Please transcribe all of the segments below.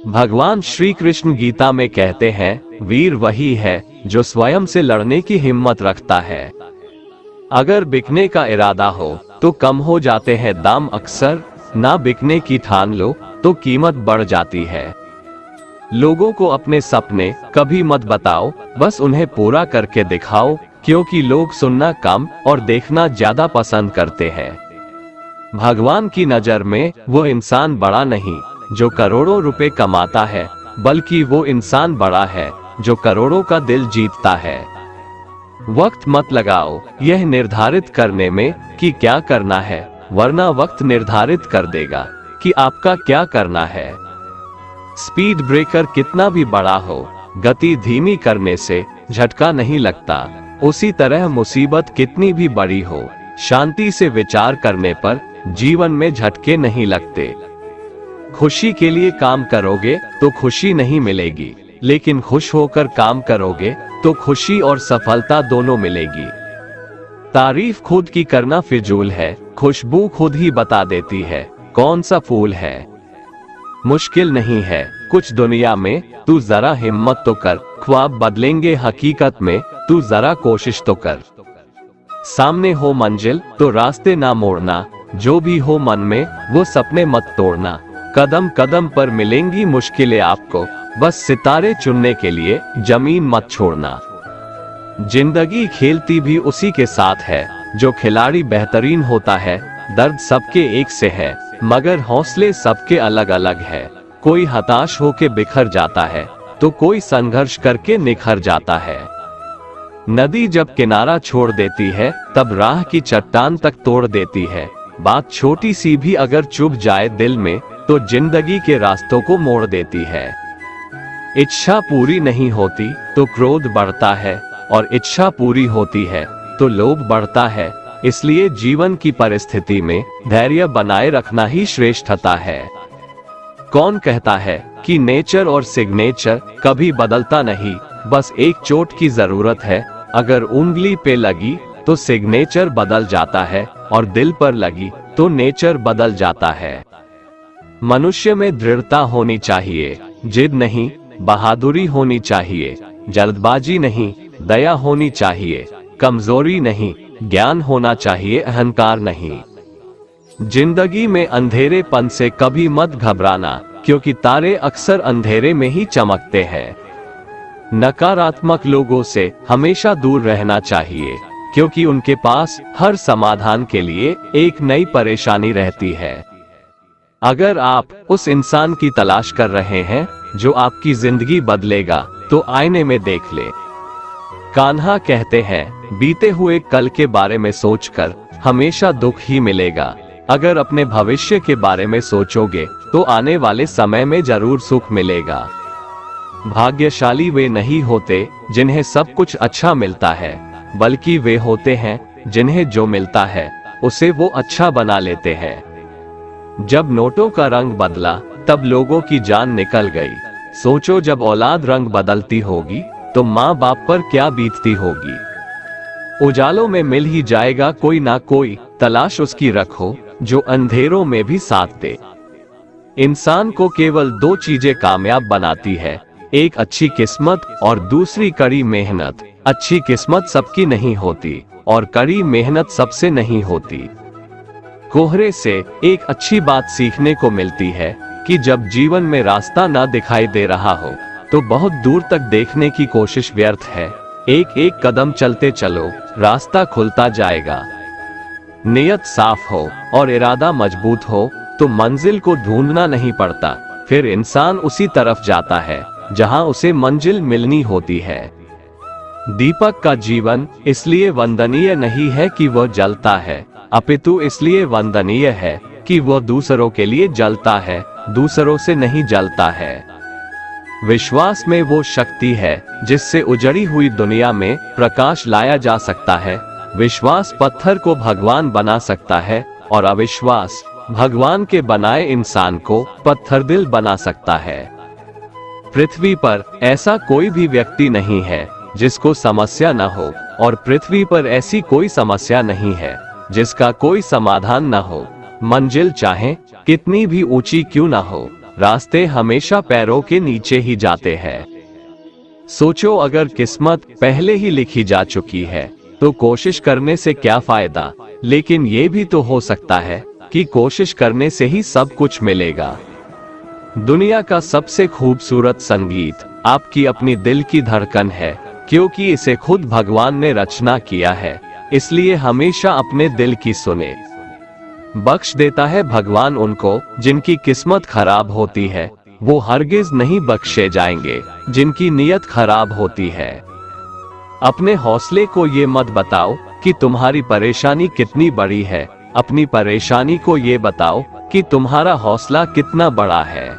भगवान श्री कृष्ण गीता में कहते हैं, वीर वही है जो स्वयं से लड़ने की हिम्मत रखता है। अगर बिकने का इरादा हो तो कम हो जाते हैं दाम, अक्सर ना बिकने की ठान लो तो कीमत बढ़ जाती है। लोगों को अपने सपने कभी मत बताओ, बस उन्हें पूरा करके दिखाओ, क्योंकि लोग सुनना कम और देखना ज्यादा पसंद करते हैं। भगवान की नजर में वो इंसान बड़ा नहीं जो करोड़ों रुपए कमाता है, बल्कि वो इंसान बड़ा है जो करोड़ों का दिल जीतता है। वक्त मत लगाओ यह निर्धारित करने में कि क्या करना है, वरना वक्त निर्धारित कर देगा कि आपका क्या करना है। स्पीड ब्रेकर कितना भी बड़ा हो, गति धीमी करने से झटका नहीं लगता। उसी तरह मुसीबत कितनी भी बड़ी हो, शांति से विचार करने पर जीवन में झटके नहीं लगते। खुशी के लिए काम करोगे तो खुशी नहीं मिलेगी, लेकिन खुश होकर काम करोगे तो खुशी और सफलता दोनों मिलेगी। तारीफ खुद की करना फिजूल है, खुशबू खुद ही बता देती है कौन सा फूल है। मुश्किल नहीं है कुछ दुनिया में, तू जरा हिम्मत तो कर, ख्वाब बदलेंगे हकीकत में, तू जरा कोशिश तो कर। सामने हो मंजिल तो रास्ते ना मोड़ना, जो भी हो मन में वो सपने मत तोड़ना। कदम कदम पर मिलेंगी मुश्किलें आपको, बस सितारे चुनने के लिए जमीन मत छोड़ना। जिंदगी खेलती भी उसी के साथ है जो खिलाड़ी बेहतरीन होता है। दर्द सबके एक से है, मगर हौसले सबके अलग अलग है। कोई हताश होके बिखर जाता है तो कोई संघर्ष करके निखर जाता है। नदी जब किनारा छोड़ देती है तब राह की चट्टान तक तोड़ देती है। बात छोटी सी भी अगर चुभ जाए दिल में तो जिंदगी के रास्तों को मोड़ देती है। इच्छा पूरी नहीं होती तो क्रोध बढ़ता है, और इच्छा पूरी होती है तो लोभ बढ़ता है। इसलिए जीवन की परिस्थिति में धैर्य बनाए रखना ही श्रेष्ठता है। कौन कहता है कि नेचर और सिग्नेचर कभी बदलता नहीं, बस एक चोट की जरूरत है। अगर उंगली पे लगी तो सिग्नेचर बदल जाता है, और दिल पर लगी तो नेचर बदल जाता है। मनुष्य में दृढ़ता होनी चाहिए, जिद नहीं, बहादुरी होनी चाहिए, जल्दबाजी नहीं, दया होनी चाहिए, कमजोरी नहीं, ज्ञान होना चाहिए, अहंकार नहीं। जिंदगी में अंधेरेपन से कभी मत घबराना, क्योंकि तारे अक्सर अंधेरे में ही चमकते हैं। नकारात्मक लोगों से हमेशा दूर रहना चाहिए, क्योंकि उनके पास हर समाधान के लिए एक नई परेशानी रहती है। अगर आप उस इंसान की तलाश कर रहे हैं जो आपकी जिंदगी बदलेगा, तो आईने में देख ले। कान्हा कहते हैं, बीते हुए कल के बारे में सोचकर हमेशा दुख ही मिलेगा। अगर अपने भविष्य के बारे में सोचोगे तो आने वाले समय में जरूर सुख मिलेगा। भाग्यशाली वे नहीं होते जिन्हें सब कुछ अच्छा मिलता है, बल्कि वे होते हैं जिन्हें जो मिलता है उसे वो अच्छा बना लेते हैं। जब नोटों का रंग बदला तब लोगों की जान निकल गई। सोचो जब औलाद रंग बदलती होगी तो माँ बाप पर क्या बीतती होगी। उजालों में मिल ही जाएगा कोई ना कोई, तलाश उसकी रखो जो अंधेरों में भी साथ दे। इंसान को केवल दो चीजें कामयाब बनाती है, एक अच्छी किस्मत और दूसरी कड़ी मेहनत। अच्छी किस्मत सबकी नहीं होती और कड़ी मेहनत सबसे नहीं होती। कोहरे से एक अच्छी बात सीखने को मिलती है कि जब जीवन में रास्ता ना दिखाई दे रहा हो तो बहुत दूर तक देखने की कोशिश व्यर्थ है। एक एक कदम चलते चलो, रास्ता खुलता जाएगा। नियत साफ हो और इरादा मजबूत हो तो मंजिल को ढूंढना नहीं पड़ता, फिर इंसान उसी तरफ जाता है जहां उसे मंजिल मिलनी होती है। दीपक का जीवन इसलिए वंदनीय नहीं है कि वह जलता है, अपितु इसलिए वंदनीय है कि वह दूसरों के लिए जलता है, दूसरों से नहीं जलता है। विश्वास में वो शक्ति है जिससे उजड़ी हुई दुनिया में प्रकाश लाया जा सकता है। विश्वास पत्थर को भगवान बना सकता है, और अविश्वास भगवान के बनाए इंसान को पत्थर दिल बना सकता है। पृथ्वी पर ऐसा कोई भी व्यक्ति नहीं है जिसको समस्या न हो, और पृथ्वी पर ऐसी कोई समस्या नहीं है जिसका कोई समाधान न हो। मंजिल चाहे कितनी भी ऊंची क्यों ना हो, रास्ते हमेशा पैरों के नीचे ही जाते हैं। सोचो, अगर किस्मत पहले ही लिखी जा चुकी है तो कोशिश करने से क्या फायदा। लेकिन ये भी तो हो सकता है कि कोशिश करने से ही सब कुछ मिलेगा। दुनिया का सबसे खूबसूरत संगीत आपकी अपनी दिल की धड़कन है, क्योंकि इसे खुद भगवान ने रचना किया है। इसलिए हमेशा अपने दिल की सुने। बख्श देता है भगवान उनको जिनकी किस्मत खराब होती है, वो हरगिज नहीं बख्शे जाएंगे जिनकी नीयत खराब होती है। अपने हौसले को ये मत बताओ कि तुम्हारी परेशानी कितनी बड़ी है, अपनी परेशानी को ये बताओ कि तुम्हारा हौसला कितना बड़ा है।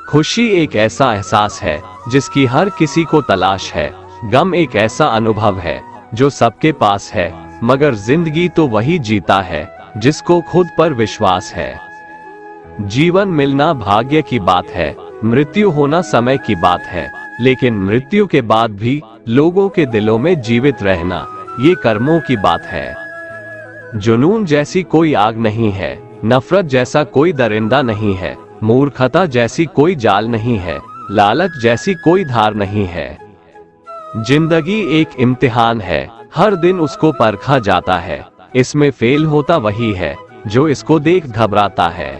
खुशी एक ऐसा एहसास है जिसकी हर किसी को तलाश है। गम एक ऐसा अनुभव है जो सबके पास है, मगर जिंदगी तो वही जीता है जिसको खुद पर विश्वास है। जीवन मिलना भाग्य की बात है, मृत्यु होना समय की बात है, लेकिन मृत्यु के बाद भी लोगों के दिलों में जीवित रहना ये कर्मों की बात है। जुनून जैसी कोई आग नहीं है, नफरत जैसा कोई दरिंदा नहीं है, मूर्खता जैसी कोई जाल नहीं है, लालच जैसी कोई धार नहीं है। जिंदगी एक इम्तिहान है, हर दिन उसको परखा जाता है। इसमें फेल होता वही है जो इसको देख घबराता है।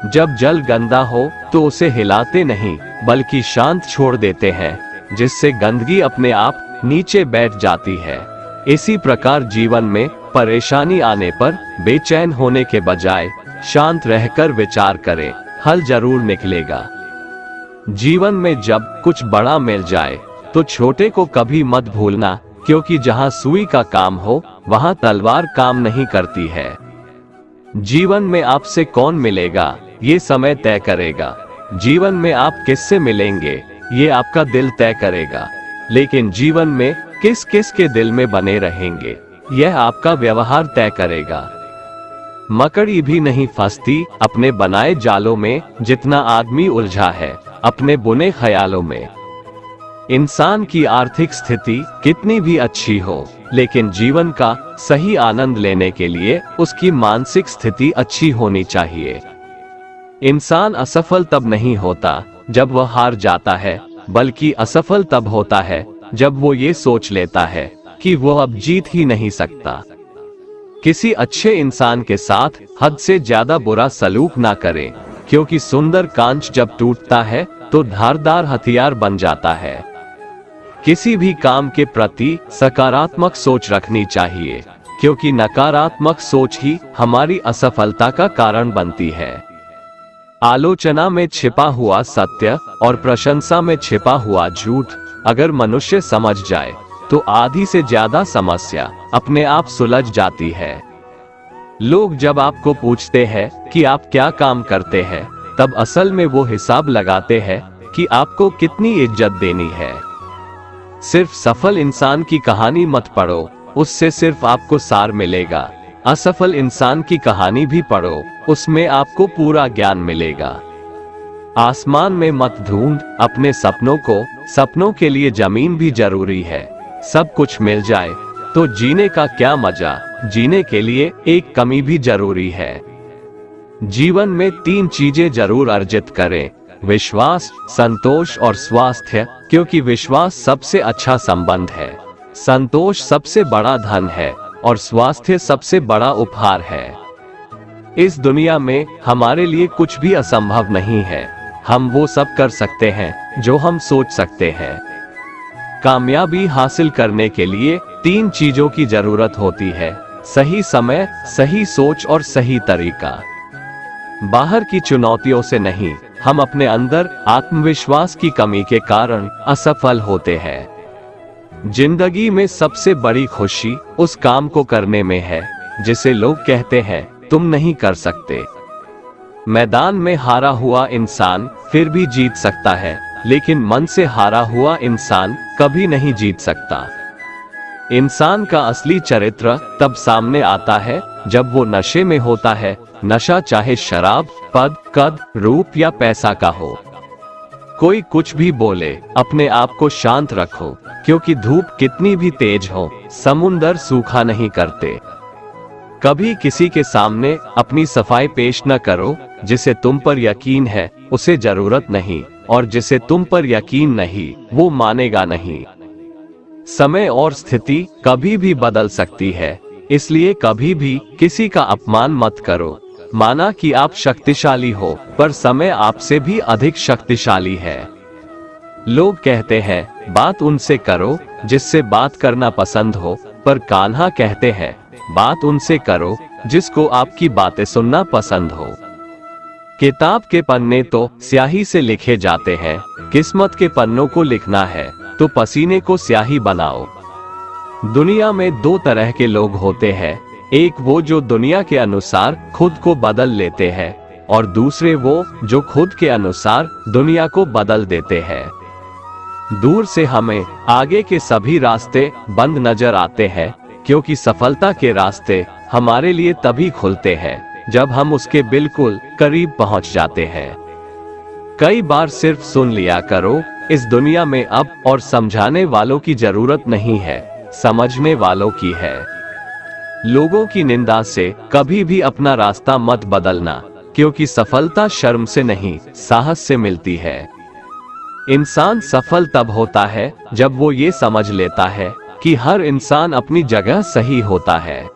जब जल गंदा हो तो उसे हिलाते नहीं बल्कि शांत छोड़ देते हैं, जिससे गंदगी अपने आप नीचे बैठ जाती है। इसी प्रकार जीवन में परेशानी आने पर बेचैन होने के बजाय शांत रहकर विचार करें, हल जरूर निकलेगा। जीवन में जब कुछ बड़ा मिल जाए तो छोटे को कभी मत भूलना, क्योंकि जहां सुई का काम हो वहां तलवार काम नहीं करती है। जीवन में आपसे कौन मिलेगा ये समय तय करेगा। जीवन में आप किससे मिलेंगे ये आपका दिल तय करेगा। लेकिन जीवन में किस किस के दिल में बने रहेंगे यह आपका व्यवहार तय करेगा। मकड़ी भी नहीं फंसती अपने बनाए जालों में जितना आदमी उलझा है अपने बुने ख्यालों में। इंसान की आर्थिक स्थिति कितनी भी अच्छी हो, लेकिन जीवन का सही आनंद लेने के लिए उसकी मानसिक स्थिति अच्छी होनी चाहिए। इंसान असफल तब नहीं होता जब वह हार जाता है, बल्कि असफल तब होता है जब वो ये सोच लेता है कि वो अब जीत ही नहीं सकता। किसी अच्छे इंसान के साथ हद से ज्यादा बुरा सलूक ना करें, क्योंकि सुंदर कांच जब टूटता है तो धारदार हथियार बन जाता है। किसी भी काम के प्रति सकारात्मक सोच रखनी चाहिए, क्योंकि नकारात्मक सोच ही हमारी असफलता का कारण बनती है। आलोचना में छिपा हुआ सत्य और प्रशंसा में छिपा हुआ झूठ अगर मनुष्य समझ जाए तो आधी से ज्यादा समस्या अपने आप सुलझ जाती है। लोग जब आपको पूछते हैं कि आप क्या काम करते हैं, तब असल में वो हिसाब लगाते हैं कि आपको कितनी इज्जत देनी है। सिर्फ सफल इंसान की कहानी मत पढ़ो, उससे सिर्फ आपको सार मिलेगा। असफल इंसान की कहानी भी पढ़ो, उसमें आपको पूरा ज्ञान मिलेगा। आसमान में मत ढूंढ अपने सपनों को, सपनों के लिए जमीन भी जरूरी है। सब कुछ मिल जाए तो जीने का क्या मजा, जीने के लिए एक कमी भी जरूरी है। जीवन में 3 चीजें जरूर अर्जित करें, विश्वास, संतोष और स्वास्थ्य, क्योंकि विश्वास सबसे अच्छा संबंध है, संतोष सबसे बड़ा धन है और स्वास्थ्य सबसे बड़ा उपहार है। इस दुनिया में हमारे लिए कुछ भी असंभव नहीं है। हम वो सब कर सकते हैं जो हम सोच सकते हैं। कामयाबी हासिल करने के लिए 3 चीजों की जरूरत होती है, सही समय, सही सोच और सही तरीका। बाहर की चुनौतियों से नहीं, हम अपने अंदर आत्मविश्वास की कमी के कारण असफल होते हैं। जिंदगी में सबसे बड़ी खुशी उस काम को करने में है जिसे लोग कहते हैं तुम नहीं कर सकते। मैदान में हारा हुआ इंसान फिर भी जीत सकता है, लेकिन मन से हारा हुआ इंसान कभी नहीं जीत सकता। इंसान का असली चरित्र तब सामने आता है जब वो नशे में होता है, नशा चाहे शराब, पद, कद, रूप या पैसा का हो। कोई कुछ भी बोले, अपने आप को शांत रखो, क्योंकि धूप कितनी भी तेज हो, समुंदर सूखा नहीं करते। कभी किसी के सामने अपनी सफाई पेश न करो। जिसे तुम पर यकीन है उसे जरूरत नहीं, और जिसे तुम पर यकीन नहीं वो मानेगा नहीं। समय और स्थिति कभी भी बदल सकती है, इसलिए कभी भी किसी का अपमान मत करो। माना कि आप शक्तिशाली हो, पर समय आपसे भी अधिक शक्तिशाली है। लोग कहते हैं बात उनसे करो जिससे बात करना पसंद हो, पर कान्हा कहते हैं बात उनसे करो जिसको आपकी बातें सुनना पसंद हो। किताब के पन्ने तो स्याही से लिखे जाते हैं, किस्मत के पन्नों को लिखना है तो पसीने को स्याही बनाओ। दुनिया में दो तरह के लोग होते हैं, एक वो जो दुनिया के अनुसार खुद को बदल लेते हैं, और दूसरे वो जो खुद के अनुसार दुनिया को बदल देते हैं। दूर से हमें आगे के सभी रास्ते बंद नजर आते हैं, क्योंकि सफलता के रास्ते हमारे लिए तभी खुलते हैं जब हम उसके बिल्कुल करीब पहुंच जाते हैं। कई बार सिर्फ सुन लिया करो, इस दुनिया में अब और समझाने वालों की जरूरत नहीं है, समझने वालों की है। लोगों की निंदा से कभी भी अपना रास्ता मत बदलना, क्योंकि सफलता शर्म से नहीं साहस से मिलती है। इंसान सफल तब होता है जब वो ये समझ लेता है कि हर इंसान अपनी जगह सही होता है।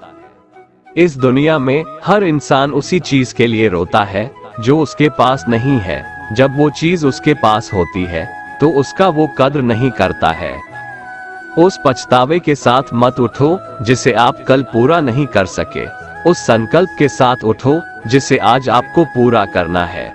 इस दुनिया में हर इंसान उसी चीज के लिए रोता है जो उसके पास नहीं है। जब वो चीज उसके पास होती है तो उसका वो कद्र नहीं करता है। उस पछतावे के साथ मत उठो जिसे आप कल पूरा नहीं कर सके, उस संकल्प के साथ उठो जिसे आज आपको पूरा करना है।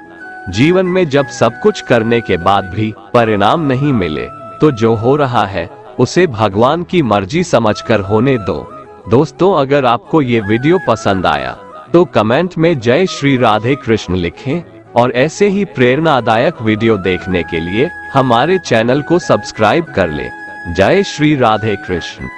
जीवन में जब सब कुछ करने के बाद भी परिणाम नहीं मिले तो जो हो रहा है उसे भगवान की मर्जी समझकर होने दो। दोस्तों, अगर आपको ये वीडियो पसंद आया तो कमेंट में जय श्री राधे कृष्ण लिखें, और ऐसे ही प्रेरणादायक वीडियो देखने के लिए हमारे चैनल को सब्सक्राइब कर लें। जय श्री राधे कृष्ण।